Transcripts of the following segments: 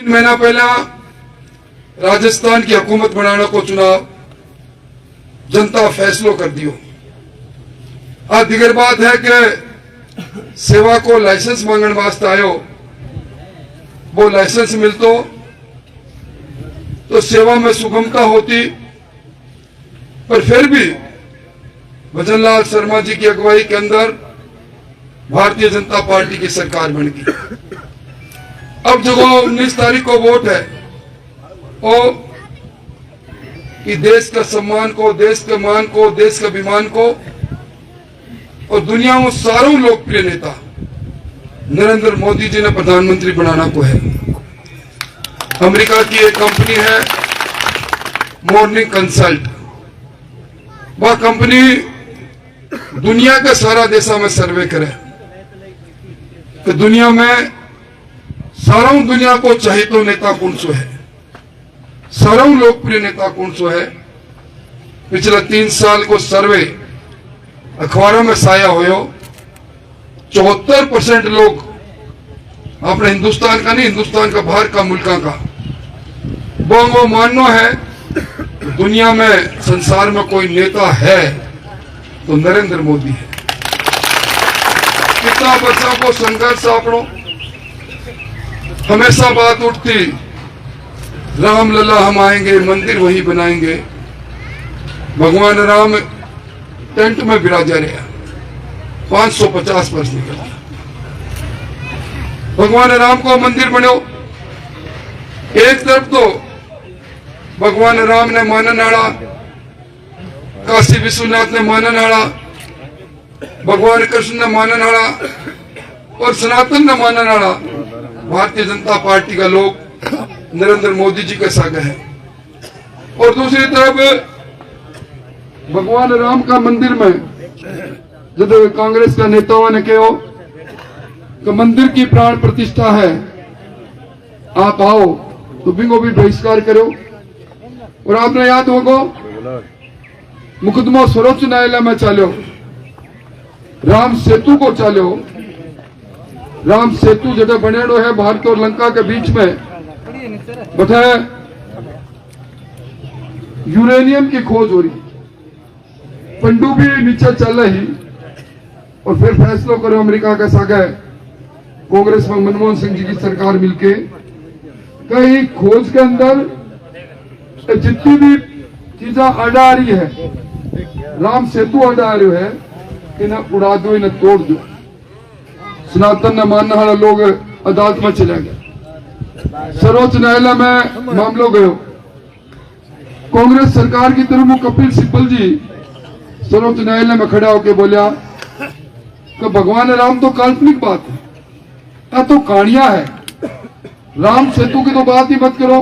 महीना पहला राजस्थान की हुकूमत बनाने को चुनाव जनता फैसलो कर दियो। आ दिगर बात है कि सेवा को लाइसेंस मांगने वास्ते आयो, वो लाइसेंस मिलतो तो सेवा में सुगमता होती, पर फिर भी भजन लाल शर्मा जी की अगुवाई के अंदर भारतीय जनता पार्टी की सरकार बन गई। अब जो 19 तारीख को वोट है वो कि देश का सम्मान को, देश के मान को, देश के अभिमान को और दुनिया में सारों लोकप्रिय नेता नरेंद्र मोदी जी ने प्रधानमंत्री बनाना को है। अमेरिका की एक कंपनी है मॉर्निंग कंसल्ट, वह कंपनी दुनिया के सारा देशों में सर्वे करे कि दुनिया में सारों दुनिया को चाहिए तो नेता कौन सो है, सारों लोकप्रिय नेता कौन सो है। पिछले 3 साल को सर्वे अखबारों में साया होयो, 74% लोग अपने हिंदुस्तान का नहीं, हिंदुस्तान का बाहर का मुल्का का वो मानना है दुनिया में संसार में कोई नेता है तो नरेंद्र मोदी है। कितना बच्चों को संघर्ष आपनो हमेशा बात उठती, राम लला हम आएंगे, मंदिर वही बनाएंगे। भगवान राम टेंट में विराजा रहा, 550 वर्ष निकल। भगवान राम को मंदिर बनो, एक तरफ तो भगवान राम ने मानन आड़ा, काशी विश्वनाथ ने मानन आड़ा, भगवान कृष्ण ने मानन आड़ा और सनातन ने मानन आड़ा भारतीय जनता पार्टी का लोग नरेंद्र मोदी जी के साथ है। और दूसरी तरफ भगवान राम का मंदिर में जब कांग्रेस का नेताओं ने कहो कि मंदिर की प्राण प्रतिष्ठा है, आप आओ, तो बिंगो भी बहिष्कार करो। और आपने याद होगा मुकदमा सर्वोच्च न्यायालय में चालो, राम सेतु को चालो। राम सेतु जगह बनेड़ो है भारत और लंका के बीच में, बता यूरेनियम की खोज हो रही, पनडुब्बी नीचे चल रही। और फिर फैसला करो अमेरिका के साथ कांग्रेस में मनमोहन सिंह जी की सरकार मिलके कई खोज के अंदर जितनी भी चीजें अड़ा रही है, राम सेतु अड़ा रही है, इन्हें उड़ा दो, इन्हें तोड़ दो। सनातन ने मानने वाले लोग अदालत में चले गए, सर्वोच्च न्यायालय में मामलो गयो। कांग्रेस सरकार की तरफ कपिल सिब्बल जी सर्वोच्च न्यायालय में खड़ा होकर बोलिया कि भगवान राम तो काल्पनिक बात है, तो कहानियां है, राम सेतु की तो बात ही मत करो।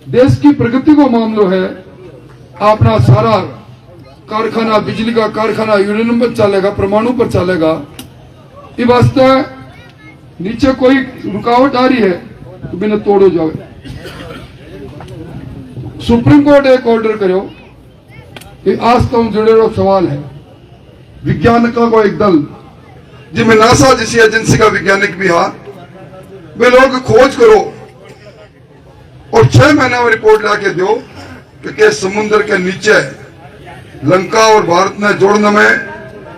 देश की प्रगति को मामलो है, अपना सारा कारखाना, बिजली का कारखाना यूरेनियम पर चलेगा, परमाणु पर चलेगा। ये वास्ते नीचे कोई रुकावट आ रही है तो बिना तोड़ो जाओ। सुप्रीम कोर्ट एक ऑर्डर करो कि आज तो जुड़े सवाल है, वैज्ञानिकों को एक दल जिसमें नासा जैसी एजेंसी का वैज्ञानिक भी है, वे लोग खोज करो और 6 महीना में रिपोर्ट लाके दो कि समुद्र के नीचे लंका और भारत ने जोड़ने में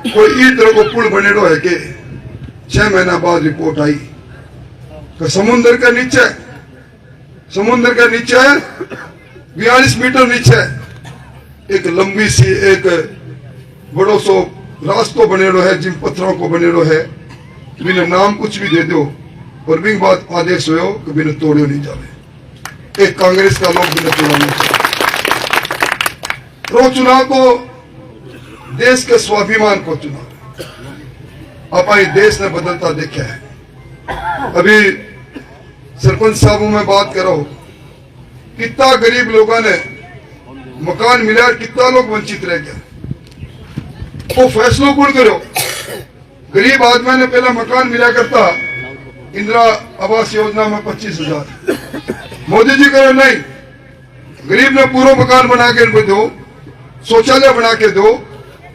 कोई ई तरह को पुल बनेड़ो है कि 6 महीना बाद रिपोर्ट आई कि समुद्र के नीचे 42 मीटर नीचे एक लंबी सी एक बड़ो सो रास्तो बनेड़ो है, जिन पत्थरों को बनेड़ो है, बिना नाम कुछ भी दे दो और बिन बात आदेश हो कि बिना तोड़ो नहीं जावे। एक कांग्रेस का लोग बिना तोड़ा नहीं चाहिए। तो चुनाव को देश के स्वाभिमान को चुना, अपने देश ने बदलता देखा है। अभी सरपंच साहबों में बात करो, कितना गरीब लोगों ने मकान मिला, कितना लोग वंचित रह गया। वो फैसलों कौन करो? गरीब आदमी ने पहला मकान मिला करता इंदिरा आवास योजना में 25,000, मोदी जी करो नहीं, गरीब ने पूरा मकान बना के दो, शौचालय बना के दो,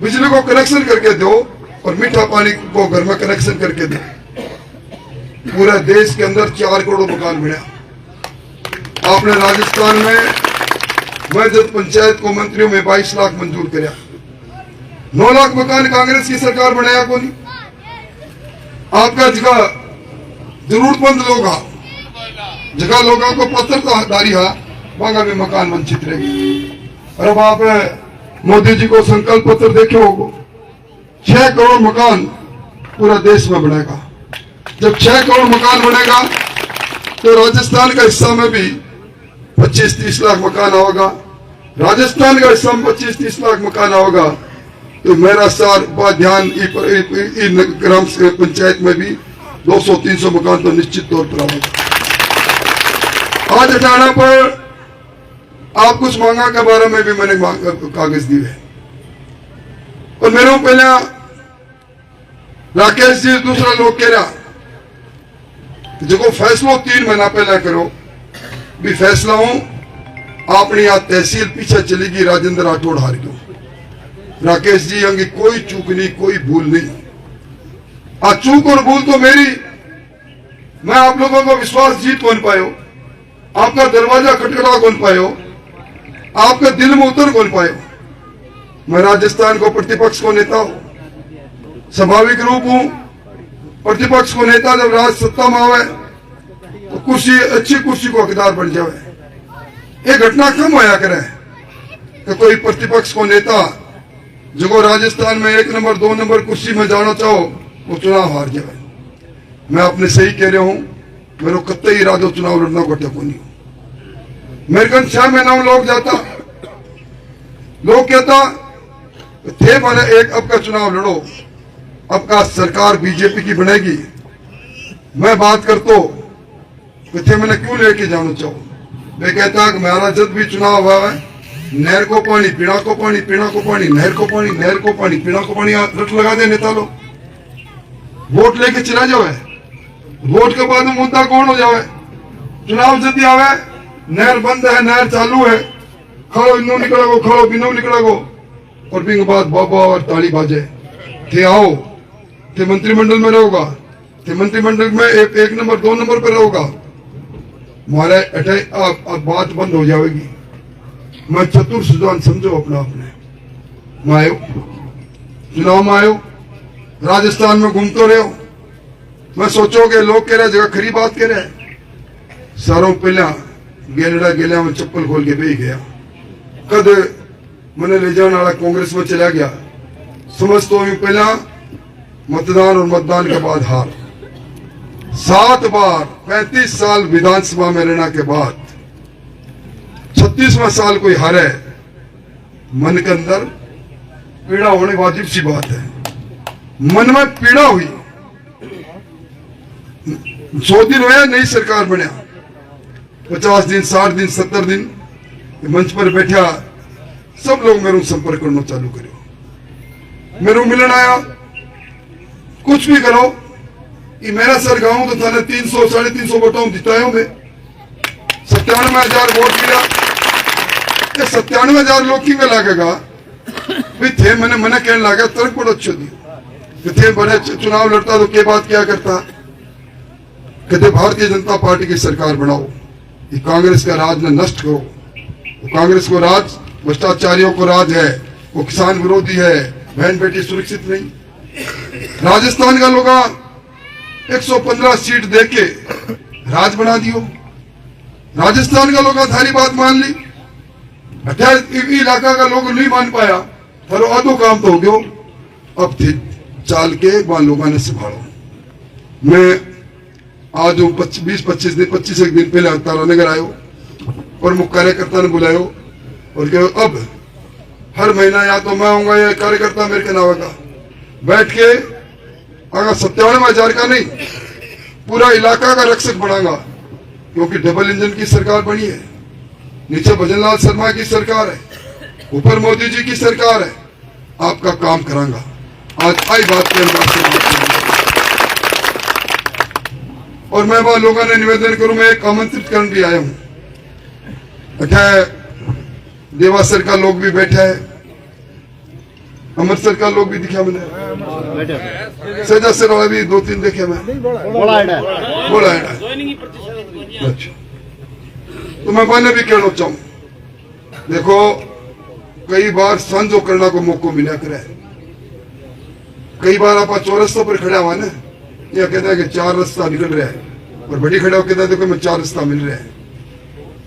बिजली को कनेक्शन करके दो और मीठा पानी को घर में कनेक्शन करके दो। पूरे देश के अंदर 4 करोड़ मकान मिला। आपने राजस्थान में मैं जब पंचायत को मंत्रियों में 22 लाख मंजूर कराया, 9 लाख मकान कांग्रेस की सरकार बनाया को नहीं। आपका जगह जरूरतमंद लोग जगह लोगों को पत्रदारी वहां भी मकान वंचित रहेगी। और अब आप मोदी जी को संकल्प पत्र देखे होगा, 6 करोड़ मकान पूरा देश में बनेगा। जब 6 करोड़ मकान बनेगा तो राजस्थान का हिस्सा में भी 25-30 लाख मकान होगा, राजस्थान का हिस्सा में 25-30 लाख मकान होगा। तो मेरा सार ध्यान ग्राम पंचायत में भी 200-300 मकान तो निश्चित तौर पर आएगा। आज हटाना पर आप कुछ मांगा के बारे में भी मैंने कागज दिए है। और मेरे पहले राकेश जी दूसरा लोग कह रहा जो फैसलो 3 महीना पहले करो भी फैसला हूं अपनी आज तहसील पीछे चलेगी, राजेंद्र राठौड़ हार गयो। राकेश जी अंगी कोई चूक नहीं, कोई भूल नहीं। आज चूक और भूल तो मेरी, मैं आप लोगों का विश्वास जीत कौन पायो, आपका दरवाजा खटखटा कौन पायो, आपके दिल में उतर कौन पायो। मैं राजस्थान को प्रतिपक्ष को नेता हूं, स्वाभाविक रूप हूं। प्रतिपक्ष को नेता जब राज सत्ता में आवे तो कुर्सी, अच्छी कुर्सी को हकदार बन जावे। ये घटना कम होया करे कि कोई प्रतिपक्ष को नेता जो राजस्थान में 1 नंबर 2 नंबर कुर्सी में जाना चाहो वो चुनाव हार जाए। मैं अपने सही कह रहा हूं, मेरे कतई इरादो चुनाव लड़ना को टेको नहीं। मेरे कन 6 महीना में लोग जाता, लोग कहता थे मैंने एक अब का चुनाव लड़ो, अब का सरकार बीजेपी की बनेगी। मैं बात करता थे मैंने क्यों लेके जाना चाहो। मैं कहता कि मेरा जब भी चुनाव हुआ है नहर को पानी, पीड़ा को पानी, पीड़ा को पानी, नहर को पानी, नहर को पानी, पीड़ा को पानी रट लगा दे नेता लोग, वोट लेके चला जावे। वोट के बाद मुद्दा कौन हो जावे, चुनाव जल्दी आवे, नहर बंद है, नहर चालू है, खड़ो इनो निकलेगो, खड़ो बिनो निकलेगो, और बिंग बाद बाबा और ताली बाजे थे आओ थे मंत्रिमंडल में रहोगा, थे मंत्रिमंडल में 1 नंबर 2 नंबर पर रहोगा। हमारे अब बात बंद हो जाएगी। मैं चतुर सुजान समझो अपना अपने। मैं आयो चुनाव में आयो, राजस्थान में घूमते रहो। मैं सोचो कि लोग कह रहे जगह खरी बात कह रहे, सारों पहला गेलड़ा में चप्पल खोल के बेच गया। कद मैंने ले जाने वाला कांग्रेस में चला गया, समझ तो पहला मतदान और मतदान के बाद हार। 7 बार 35 साल विधानसभा में रहने के बाद 36वां साल कोई हारे, मन के अंदर पीड़ा होने वाजिब सी बात है। मन में पीड़ा हुई। 100 दिन हुए नई सरकार बनया, 50 दिन 60 दिन 70 दिन मंच पर बैठा सब लोग मेरे संपर्क करना चालू करो, मेरे मिलन आया, कुछ भी करो। ये मेरा सर गांव तो थाने 300 350 वोटों जिताया मैं, 97,000 वोट मिला। 97,000 लोग की में लागेगा भी थे, मैंने मना कहने लगा तर्क बड़ा अच्छे दिए थे। बड़े चुनाव लड़ता तो के बात क्या करता, कहते भारतीय जनता पार्टी की सरकार बनाओ, ये कांग्रेस का राज न नष्ट करो। वो कांग्रेस को राज भ्रष्टाचारियों को राज है, वो किसान विरोधी है, बहन बेटी सुरक्षित नहीं। राजस्थान का लोग 115 सीट देके राज बना दियो। राजस्थान का लोग थारी बात मान ली, इलाका का लोग नहीं मान पाया, थारो आधो काम तो हो गयो। अब थे चाल के वहां लोगों ने संभालो। मैं आज 20-25 दिन पहले तारानगर आयो, प्रमुख कार्यकर्ता ने बुलायो और कहो अब हर महीना या तो मैं आऊंगा या कार्यकर्ता मेरे के नाम का बैठ के अगर 97,000 का नहीं पूरा इलाका का रक्षक बनाऊंगा, क्योंकि डबल इंजन की सरकार बनी है। नीचे भजनलाल शर्मा की सरकार है, ऊपर मोदी जी की सरकार है, आपका काम करांगा। आज आई बात के अंदर से और मैं वहां लोगों ने निवेदन करूं, मैं एक आमंत्रित करने भी आया हूं। अच्छा देवासर का लोग भी बैठा है, अमृतसर का लोग भी दिखा मैंने, सजासर वाला भी 2-3 देखे मैं, बोला है। अच्छा तो मैं मैंने भी कहना चाहूं, देखो कई बार सांझो करना को मौको मिला करे, कई बार आप चौरस्तों पर खड़ा हुआ ना, या कहता है कि 4 रास्ता निकल रहा है और बड़ी खड़ा हो कहता है देखो मैं 4 रास्ता मिल रहा है।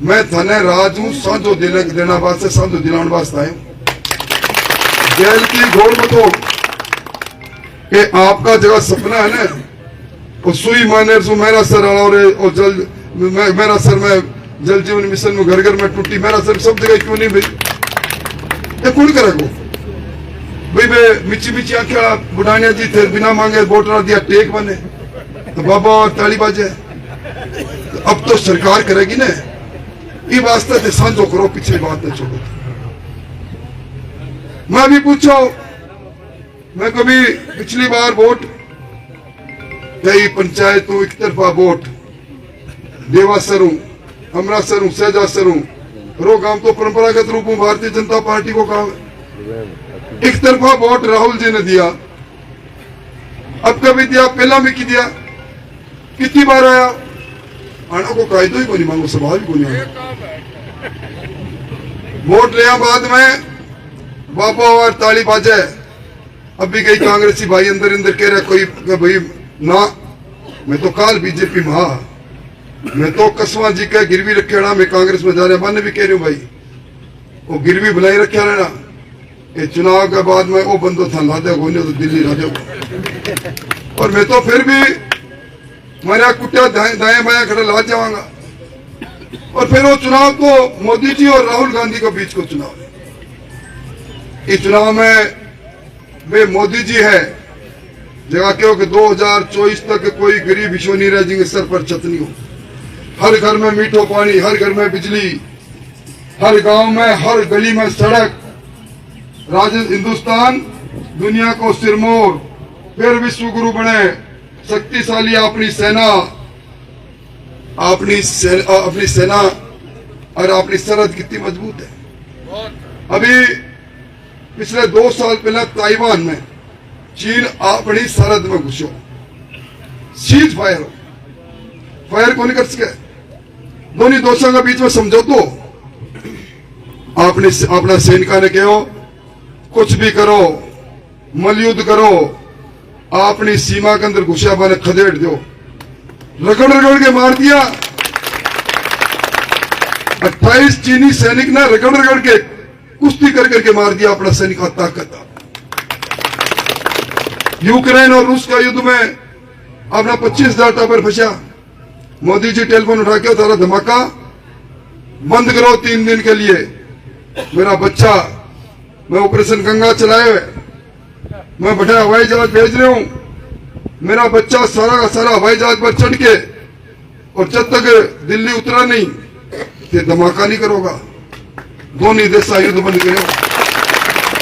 मैं थाने राज हूं सांझो देना वास्ते, सांझो दिलाने वास्ते आया हूं। जेल की घोर मत हो कि आपका जगह सपना है ना, वो सुई माने सो मेरा सर और जल मेरा सर में जल जीवन मिशन में घर घर में टूटी, मेरा सर सब जगह क्यों नहीं भाई, ये कौन करेगा भाई? मैं मिची मिची आंखें बुढ़ानिया जी थे, बिना मांगे वोट दिया टेक बने तो बाबा और ताली बाजे। तो अब तो सरकार करेगी ना, ये वास्ते थे सांझो करो, पिछली बात न छोड़ो। मैं भी पूछो, मैं कभी पिछली बार वोट कई पंचायतों एक तरफा वोट देवासर हूं, अमरासर हूं, सहजासर हूं, रो गांव तो परंपरागत रूप में भारतीय जनता पार्टी को काम है। एक तरफा वोट राहुल जी ने दिया, अब कभी दिया, पहला भी की दिया, कितनी बार आया, आना को कायदो ही को नहीं मांगो, सवाल को नहीं वोट लिया। बाद में बाबा और ताली बाजे, अब भी कई कांग्रेसी भाई अंदर अंदर कह रहे कोई भाई ना, मैं तो काल बीजेपी में, मैं तो कसवा जी का गिरवी रखे रहा, मैं कांग्रेस में जा रहा, मैंने भी कह रही हूं भाई वो गिरवी बुलाई रखे रहना, ये चुनाव के बाद में वो बंदो था ला दे गोने तो दिल्ली ला दे, और मैं तो फिर भी मेरा कुटिया दाएं बाएं खड़ा ला जाऊंगा। और फिर वो चुनाव तो मोदी जी और राहुल गांधी के बीच को चुनाव है। इस चुनाव में वे मोदी जी है जगह क्यों कि 2024 तक कोई गरीब विश्व नहीं रह जिनके सर पर छत नहीं हो, हर घर में मीठो पानी, हर घर में बिजली, हर गांव में हर गली में सड़क, हिंदुस्तान दुनिया को सिरमौर, फिर विश्व गुरु बने, शक्तिशाली अपनी सेना और अपनी सरहद कितनी मजबूत है। अभी पिछले 2 साल पहले ताइवान में चीन अपनी सरहद में घुसो, सीज फायर हो, फायर को नहीं कर सके, दोनों देशों के बीच में समझौतो, आपने अपना सैनिका ने कहो कुछ भी करो, मलयुद्ध करो, अपनी सीमा के अंदर घुसिया बने खदेड़ दो, रगड़ रगड़ के मार दिया। 28 चीनी सैनिक ने रगड़ रगड़ के कुश्ती कर करके मार दिया अपना सैनिक का ताकत। यूक्रेन और रूस का युद्ध में अपना 25,000 टापर फंसा, मोदी जी टेलीफोन उठा के सारा धमाका बंद करो 3 दिन के लिए, मेरा बच्चा, मैं ऑपरेशन गंगा चलाए हुए, मैं बैठा हवाई जहाज भेज रहा हूं, मेरा बच्चा सारा का सारा हवाई जहाज पर चढ़ के, और जब तक दिल्ली उतरा नहीं तो धमाका नहीं करोगा, दोनों देश युद्ध बंद करो।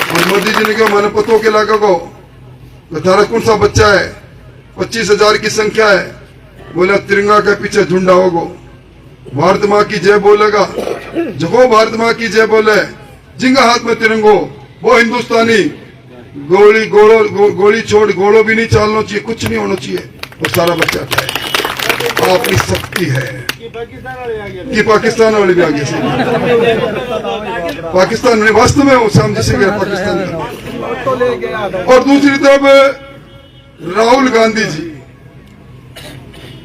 और मोदी जी ने कहा मैंने पतों के लागा को तो तारा कौन सा बच्चा है, 25,000 की संख्या है, बोला तिरंगा के पीछे झुंडा होगो, भारत माँ की जय बोलेगा, जगो भारत माँ की जय बोले, जिंगा हाथ में तिरंगो, वो हिंदुस्तानी, गोली छोड़ गोलो भी नहीं चलना चाहिए, कुछ नहीं होना चाहिए, वो सारा बच्चा है। आपकी शक्ति है कि पाकिस्तान वाले भी आ गए, पाकिस्तान में वास्तव में वो सामने से गया पाकिस्तान का। और दूसरी तरफ राहुल गांधी जी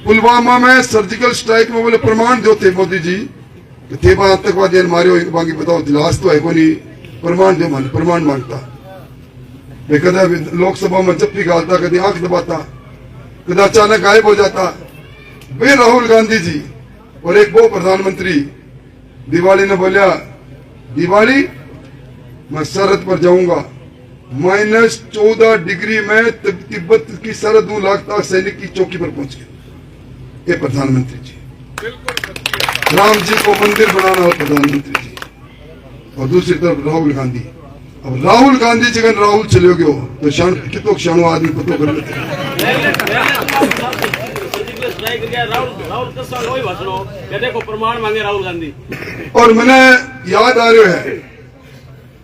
पुलवामा में सर्जिकल स्ट्राइक में बोले प्रमाण जो थे मोदी जी थे, आतंकवादी मारे बाकी बताओ लाश तो है को नहीं, प्रमाण दो, मान प्रमाण मांगता, कदा लोकसभा में जब भी गालता, कभी आंख दबाता, कदा अचानक गायब हो जाता। वे राहुल गांधी जी और एक वो प्रधानमंत्री दिवाली ने बोलिया दिवाली मैं सरहद पर जाऊंगा, -14 डिग्री में तिब्बत की सरहद लागता सैनिक की चौकी पर पहुंच गए। ये प्रधानमंत्री जी, राम जी को मंदिर बनाना है प्रधानमंत्री जी, और दूसरी तरफ राहुल गांधी। अब राहुल गांधी जी अगर राहुल चले गयो तो क्षण कितो क्षणों आदमी पतो कर लेते। प्रमाण मांगे राहुल गांधी। और मैंने याद आ रहा है,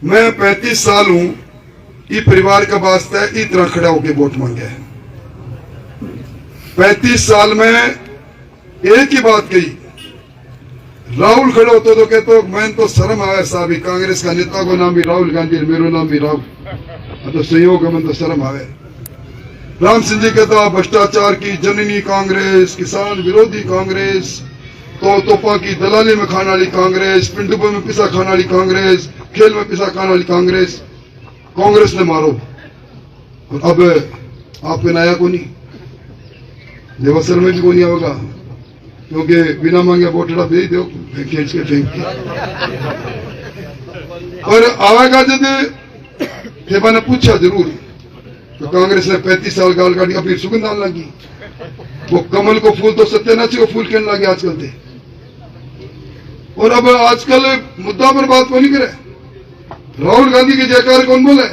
मैं 35 साल हूं, ये परिवार का वास्ता इस तरह खड़ा होकर वोट मांगे है। 35 साल में एक ही बात कही, राहुल खड़े होते तो कहते मैं तो शर्म आया साहब, कांग्रेस का नेता को नाम भी राहुल गांधी, मेरो नाम भी राहुल, तो संयोग मन तो शर्म आवे। राम सिंह जी कहता भ्रष्टाचार की जननी कांग्रेस, किसान विरोधी कांग्रेस, तो तोपा की दलाली में खाने वाली कांग्रेस, पिंडुबे में पिसा खाने वाली कांग्रेस, खेल में पिसा खाने वाली कांग्रेस, कांग्रेस ने मारो। और अब आपके नया को नहीं, देवासर में भी को नहीं होगा, क्योंकि बिना मांगे बोटड़ा दे दो खींच के फेंक के। और आवेगा जब थे ने पूछा जरूर तो कांग्रेस ने 35 साल गाल काटी, फिर सुगंध आने लगी। वो कमल को फूल तो सत्यानाशी को फूल कहने लगे आजकल थे। और अब आजकल मुद्दा पर बात को नहीं करे, राहुल गांधी की जयकार कौन बोले?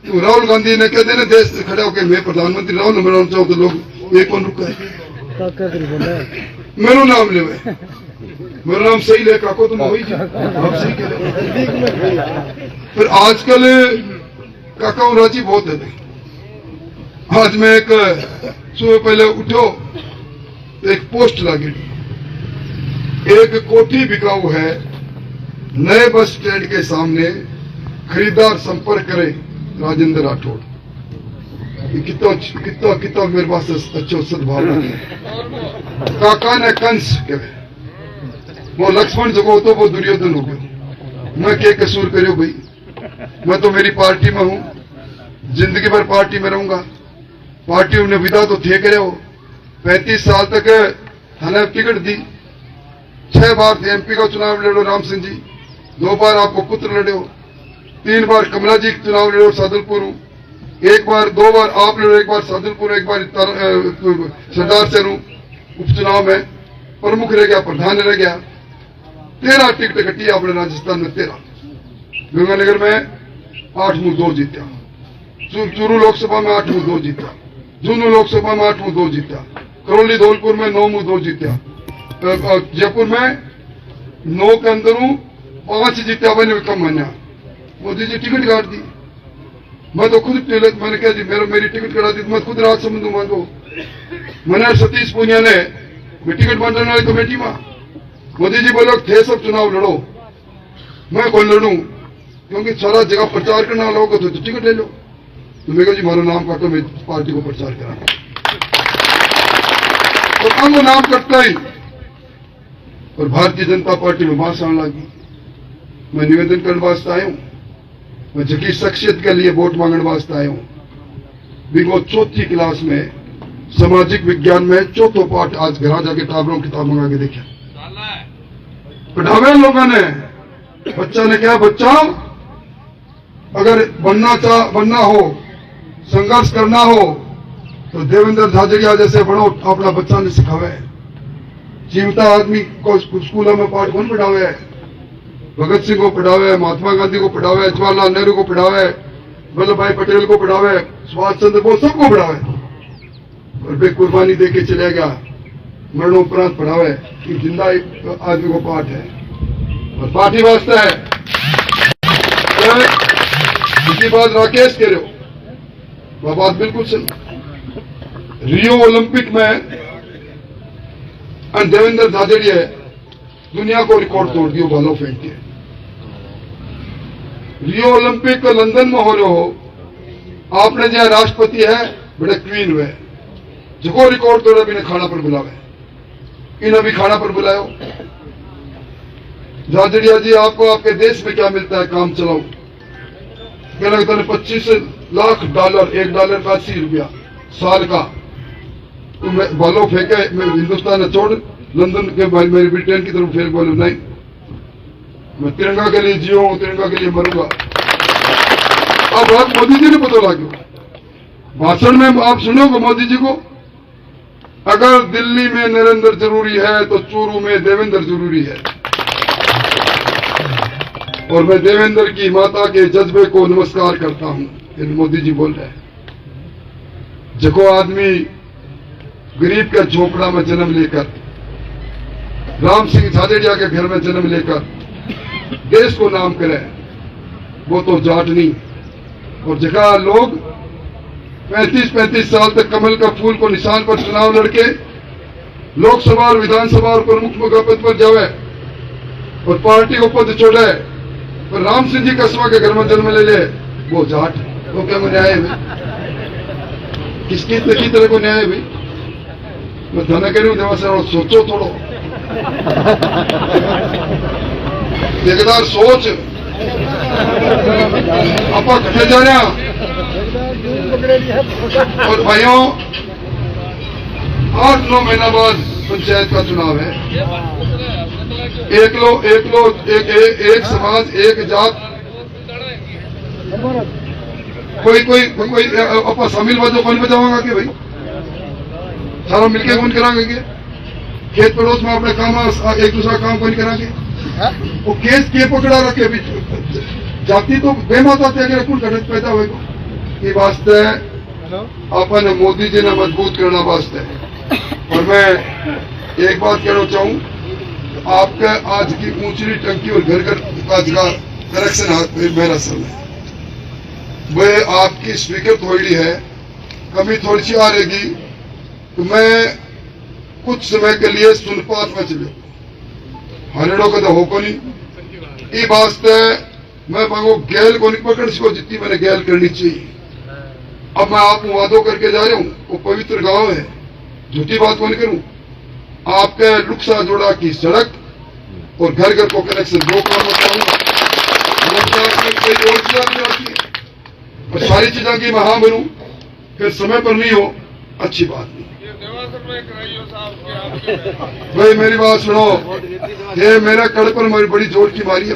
तो राहुल गांधी ने कहते ना देश से खड़े होकर मैं प्रधानमंत्री राहुल ने बनाना चाहूँ, तो लोग ये कौन रुका है? मेरा नाम ले, मेरा नाम सही ले काको तुम वही आप सही कह रहे हो। फिर आजकल काका राजी बहुत है भाई। आज मैं एक सुबह पहले उठो तो एक पोस्ट लगी, एक कोठी बिकाऊ है नए बस स्टैंड के सामने, खरीदार संपर्क करे राजेंद्र राठौड़। कितना कितना कितना मेरे पास अच्छो सद्भावना है। काका ने कंस कहे, वो लक्ष्मण जो हो तो वो दुर्योधन हो गया। मैं क्या कसूर करो भाई, मैं तो मेरी पार्टी में हूं, जिंदगी भर पार्टी में रहूंगा। पार्टी उन्हें विदा तो थे करे हो, 35 साल तक हमें टिकट दी, 6 बार थे एमपी का चुनाव लड़ो राम सिंह जी, 2 बार आपको पुत्र लड़े हो, 3 बार कमला जी का चुनाव लड़ो सादुलपुर, 2 बार आप लड़ो, 1 बार सादुलपुर, 1 बार सरदार चरू उपचुनाव में प्रमुख रह गया, प्रधान रह गया। 13 टिकट कटी आपने राजस्थान में, 13। गंगानगर में 8-2 जीता, चूरू लोकसभा में 8-2 जीता, झुंझुनू लोकसभा में 8-2 जीता, करौली धौलपुर में 9-2 जीता, जयपुर में 9 के अंदर 5 जीता। मैंने कम माना, मोदी जी टिकट काट दी। मैं तो खुद मैंने कहा जी मेरी टिकट कटा दी, मैं खुद राजसमंद मांगो। मैंने सतीश पूनिया ने टिकट बांटने वाली कमेटी में, मोदी जी बोलो थे सब चुनाव लड़ो, मैं कौन लड़ू, क्योंकि सारा जगह प्रचार करने वाला होगा तो टिकट ले लो। तो मैं कहा जी मारो नाम काटो, मैं पार्टी को प्रचार करा। तो हम वो नाम कटता ही और भारतीय जनता पार्टी में बात आने लगी। मैं निवेदन करने वास्ते आया हूं, मैं जकी शख्सियत के लिए वोट मांगने वास्ते आया हूं। बिगो 4th क्लास में सामाजिक विज्ञान में 4थो पाठ आज घर जाके टाबरों किताब मंगा के देखा, पढ़ावे लोगों ने। बच्चा ने क्या, बच्चा अगर बनना हो, संघर्ष करना हो तो देवेंद्र झाझड़िया जैसे बनो, अपना बच्चा ने सिखावे। जीवता आदमी को स्कूलों में पाठ कौन पढ़ावे है? भगत सिंह को पढ़ावे, महात्मा गांधी को पढ़ावे, जवाहरलाल नेहरू को पढ़ावे, वल्लभ भाई पटेल को पढ़ावे, सुभाष चंद्र बोस सबको पढ़ावे। और बे कुर्बानी दे के चले गया, मरणोपरांत पढ़ावे कि जिंदा आदमी को पाठ है और पार्टी वास्ते है। दूसरी बात राकेश कह रहे हो, वह बात बिल्कुल सही। रियो ओलंपिक में देवेंद्र झाझड़िया दुनिया को रिकॉर्ड तोड़ दियो, भालो फेंक के। रियो ओलंपिक लंदन में हो रहे हो, आपने जो राष्ट्रपति है बड़े क्वीन हुए, जो रिकॉर्ड तोड़ा भी खाना पर बुलावे, इन्हें भी खाना पर बुलायो। झाझड़िया जी आपको आपके देश में क्या मिलता है, काम चलाओ। कहना कहता है $25 लाख, $1 का 80 रुपया साल का। तो मैं बालों फेंके, मैं हिंदुस्तान ने छोड़ लंदन के मेरी ब्रिटेन की तरफ फेंक, बोले नहीं मैं तिरंगा के लिए जियो हूं, तिरंगा के लिए मरूंगा। अब बात मोदी जी ने पता लगा, भाषण में आप सुनोगे मोदी जी को, अगर दिल्ली में नरेंद्र जरूरी है तो चूरू में देवेंद्र जरूरी है। और मैं देवेंद्र की माता के जज्बे को नमस्कार करता हूं, इन मोदी जी बोल रहे हैं। जो आदमी गरीब का झोपड़ा में जन्म लेकर, राम सिंह झाझड़िया के घर में जन्म लेकर देश को नाम करे, वो तो जाट नहीं। और जगह लोग 35-35 साल तक कमल का फूल को निशान पर चुनाव लड़के लोकसभा और विधानसभा और प्रमुख पद पर जावे, और पार्टी को पद छोड़ा है, पर राम सिंह जी कस्बा के घर में जन्म ले ले, वो जाट, वो क्या को न्याय है भाई? किसकी तरह को न्याय है भाई? मैं धन करूं देवा सर, सोचो थोड़ो, देखदार सोच, आप कटे जा रहे हैं। और भाइयों, 8-9 महीना बाद पंचायत का चुनाव है। एक समाज, एक जात, कोई अपना शामिल बाजो कौन बचावागा के भाई? सारा मिलके कौन कराएंगे के? खेत पड़ोस में अपने काम एक दूसरा काम कौन कराएंगे? वो केस के पकड़ा रखे अभी जाति तो बेमाता थे, अगर कुल घटत पैदा होगा ये वास्ते अपन मोदी जी ने मजबूत करना वास्ते। और मैं एक बात कहना चाहूं, आपका आज की ऊंची टंकी और घर घर आज का कनेक्शन हाथ में मेरा सर है, वह आपकी स्पीकर थोड़ी है, कमी थोड़ी सी आ रहेगी, तो मैं कुछ समय के लिए सुनपात में चले हरेड़ों का तो हो को नहीं। ये वास्ते मैं मांगो गैल को नहीं पकड़ सको जितनी मैंने गैल करनी चाहिए। अब मैं आपको वादों करके जा रहा हूं, वो पवित्र गांव है, झूठी बात को नहीं करूं। आपके लुक्सा जोड़ा की सड़क और घर घर को कनेक्शन, दो काम बताऊंगा। और सारी चीजें की मैं हाँ बनूं, फिर समय पर नहीं हो, अच्छी बात नहीं। भाई मेरी बात सुनो, ये मेरा कड़ पर मेरी बड़ी जोर की मारी है।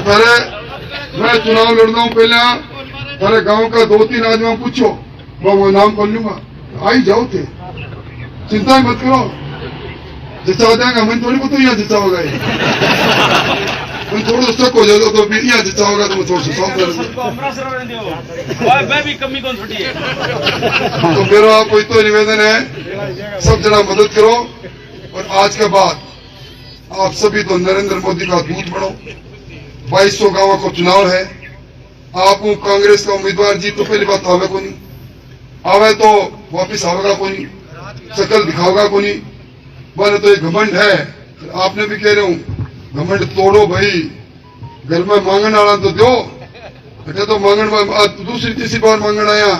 पहले मैं चुनाव लड़ता हूं, पहले तेरे गांव का 2-3 आदमी पूछो, मैं वो नाम बोल लूंगा, आई जाओ थे, चिंता मत करो, जिचा देगा। मैं थोड़ी को यहाँ जिचा होगा, मैं थोड़ा स्टक हो जाएगा तो यहाँ जिचा होगा तो मैं थोड़ा सा सॉल्व मैं भी कमी कौन छुट्टी है। तो मेरा आपको इतना निवेदन है, सब जना मदद करो। और आज के बाद आप सभी तो नरेंद्र मोदी का दूत बनो। 2200 गांवों को चुनाव है, आप कांग्रेस का उम्मीदवार जीत तो पहली बात आवे को नहीं, आवे तो वापिस आवेगा को नहीं, शकल दिखाओगा को नहीं, बोले तो ये घमंड है। आपने भी कह रहे हूं, घमंड तोड़ो भाई, घर में मांगन आना तो दो, बेटे तो मांगन दूसरी तीसरी बार मांगन आया,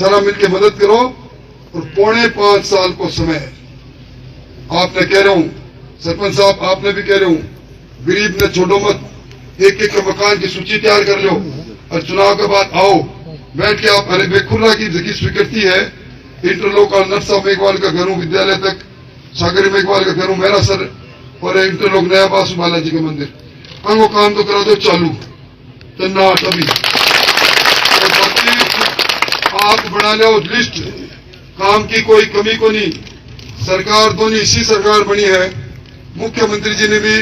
सारा मिलके मदद करो। और 4.5 साल को समय आपने कह रहा हूं, सरपंच साहब आपने भी कह रहे हूं, गरीब ने छोड़ो मत, एक मकान की सूची तैयार कर लो और चुनाव के बाद आओ बैठ के आप। अरे बेखुर्रा की जगह स्वीकृति है, इंटरलोक और नरसा मेघवाल का घरों विद्यालय तक, सागरी मेघवाल का घरों मेरा सर, और इंटरलोक नया बासु बालाजी का मंदिर, अंगो काम तो करा दो चालू तन्नाट अभी। आप बना लो लिस्ट, काम की कोई कमी को नहीं। सरकार दोनों इसी सरकार बनी है, मुख्यमंत्री जी ने भी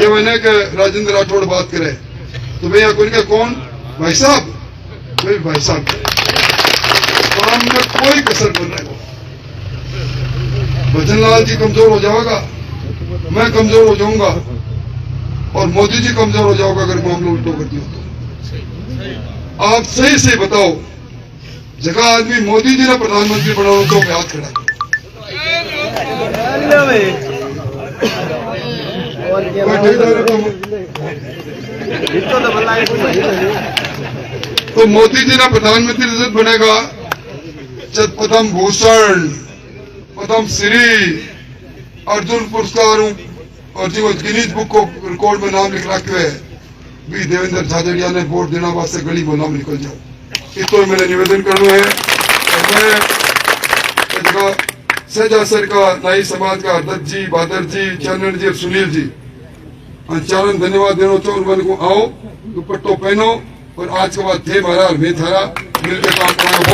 ये मैंने राजेंद्र राठौड़ बात करे तो भैया कौन भाई साहब, भाई साहब काम में कोई कसर बन रहा है। भजनलाल जी कमजोर हो जाएगा, मैं कमजोर हो जाऊंगा और मोदी जी कमजोर हो जाओगे अगर मामला उल्टो कर दिया तो। आप सही से बताओ, जगह आदमी मोदी जी ने प्रधानमंत्री बनाओ तो हाथ खड़ा तो मोदी जी ने प्रधानमंत्री जब बनेगा, जब पद्म भूषण, पद्म श्री, अर्जुन पुरस्कार और जो गिनीज बुक को रिकॉर्ड में नाम लिख रखे है भी देवेंद्र झाझड़िया ने वोट देना वास्ते गली वो नाम निकल जाओ। इतो मैंने निवेदन करना है। मैं सजा सर का नाई समाज का दत्त जी, बहादुर जी, चरण जी और सुनील जी चारण धन्यवाद देना चाहूँ। मन को आओ दुपट्टो पहनो और आज के बाद थे महाराज में थारा मिलकर काम कराना।